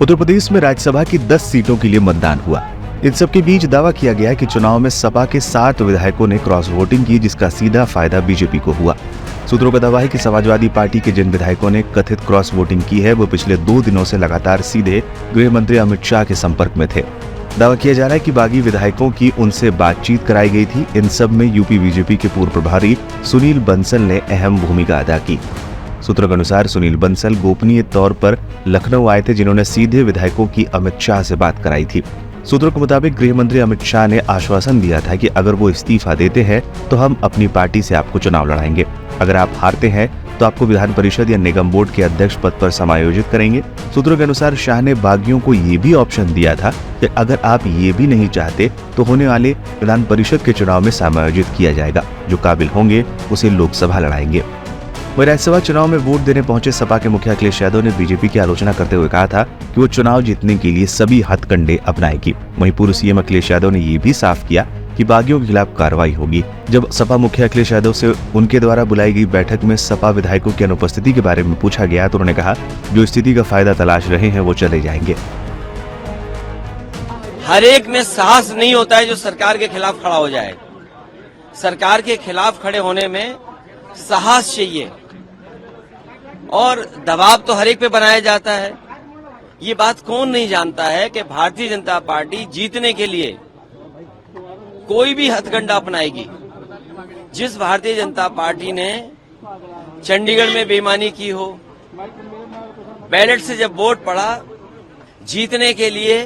उत्तर प्रदेश में राज्यसभा की 10 सीटों के लिए मतदान हुआ। इन सब के बीच दावा किया गया कि चुनाव में सपा के 7 विधायकों ने क्रॉस वोटिंग की, जिसका सीधा फायदा बीजेपी को हुआ। सूत्रों का दावा है कि समाजवादी पार्टी के जिन विधायकों ने कथित क्रॉस वोटिंग की है वो पिछले 2 दिनों से लगातार सीधे गृह मंत्री अमित शाह के संपर्क में थे। दावा किया जा रहा है कि बागी विधायकों की उनसे बातचीत कराई गई थी। इन सब में यूपी बीजेपी के पूर्व प्रभारी सुनील बंसल ने अहम भूमिका अदा की। सूत्रों के अनुसार सुनील बंसल गोपनीय तौर पर लखनऊ आए थे, जिन्होंने सीधे विधायकों की अमित शाह से बात कराई थी। सूत्रों के मुताबिक गृह मंत्री अमित शाह ने आश्वासन दिया था कि अगर वो इस्तीफा देते हैं तो हम अपनी पार्टी से आपको चुनाव लड़ाएंगे। अगर आप हारते हैं तो आपको विधान परिषद या निगम बोर्ड के अध्यक्ष पद पर समायोजित करेंगे। सूत्रों के अनुसार शाह ने बागियों को ये भी ऑप्शन दिया था कि अगर आप ये भी नहीं चाहते तो होने वाले विधान परिषद के चुनाव में समायोजित किया जाएगा। जो काबिल होंगे उसे लोकसभा लड़ाएंगे। वहीं राज्यसभा चुनाव में वोट देने पहुंचे सपा के मुखिया अखिलेश यादव ने बीजेपी की आलोचना करते हुए कहा था कि वो चुनाव जीतने के लिए सभी हथकंडे अपनाएगी। वहीं पूर्व सीएम अखिलेश यादव ने ये भी साफ किया कि बागियों के खिलाफ कार्रवाई होगी। जब सपा मुखिया अखिलेश यादव से उनके द्वारा बुलाई गई बैठक में सपा विधायकों की अनुपस्थिति के बारे में पूछा गया तो उन्होंने कहा जो स्थिति का फायदा तलाश रहे हैं वो चले जाएंगे। हर एक में साहस नहीं होता है जो सरकार के खिलाफ खड़ा हो जाए। सरकार के खिलाफ खड़े होने में साहस चाहिए और दबाव तो हर एक पे बनाया जाता है। ये बात कौन नहीं जानता है कि भारतीय जनता पार्टी जीतने के लिए कोई भी हथकंडा अपनाएगी। जिस भारतीय जनता पार्टी ने चंडीगढ़ में बेईमानी की हो, बैलेट से जब वोट पड़ा, जीतने के लिए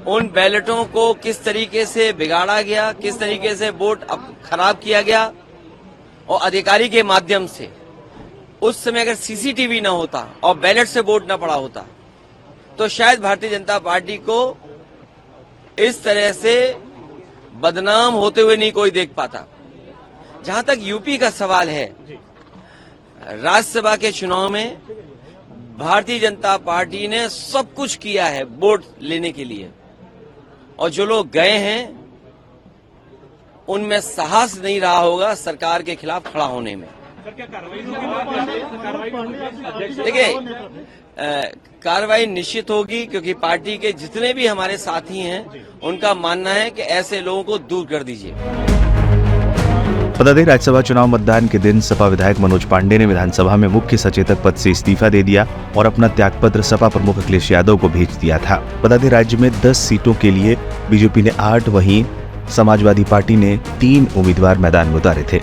उन बैलेटों को किस तरीके से बिगाड़ा गया, किस तरीके से वोट खराब किया गया और अधिकारी के माध्यम से। उस समय अगर सीसीटीवी न होता और बैलेट से वोट न पड़ा होता तो शायद भारतीय जनता पार्टी को इस तरह से बदनाम होते हुए नहीं कोई देख पाता। जहां तक यूपी का सवाल है, राज्यसभा के चुनाव में भारतीय जनता पार्टी ने सब कुछ किया है वोट लेने के लिए और जो लोग गए हैं उनमें साहस नहीं रहा होगा सरकार के खिलाफ खड़ा होने में। देखिए, कार्रवाई निश्चित होगी क्योंकि पार्टी के जितने भी हमारे साथी हैं उनका मानना है कि ऐसे लोगों को दूर कर दीजिए। बता दें, राज्यसभा चुनाव मतदान के दिन सपा विधायक मनोज पांडे ने विधानसभा में मुख्य सचेतक पद से इस्तीफा दे दिया और अपना त्यागपत्र सपा प्रमुख अखिलेश यादव को भेज दिया था। बता दें, राज्य में 10 सीटों के लिए बीजेपी ने 8, वहीं समाजवादी पार्टी ने 3 उम्मीदवार मैदान में उतारे थे।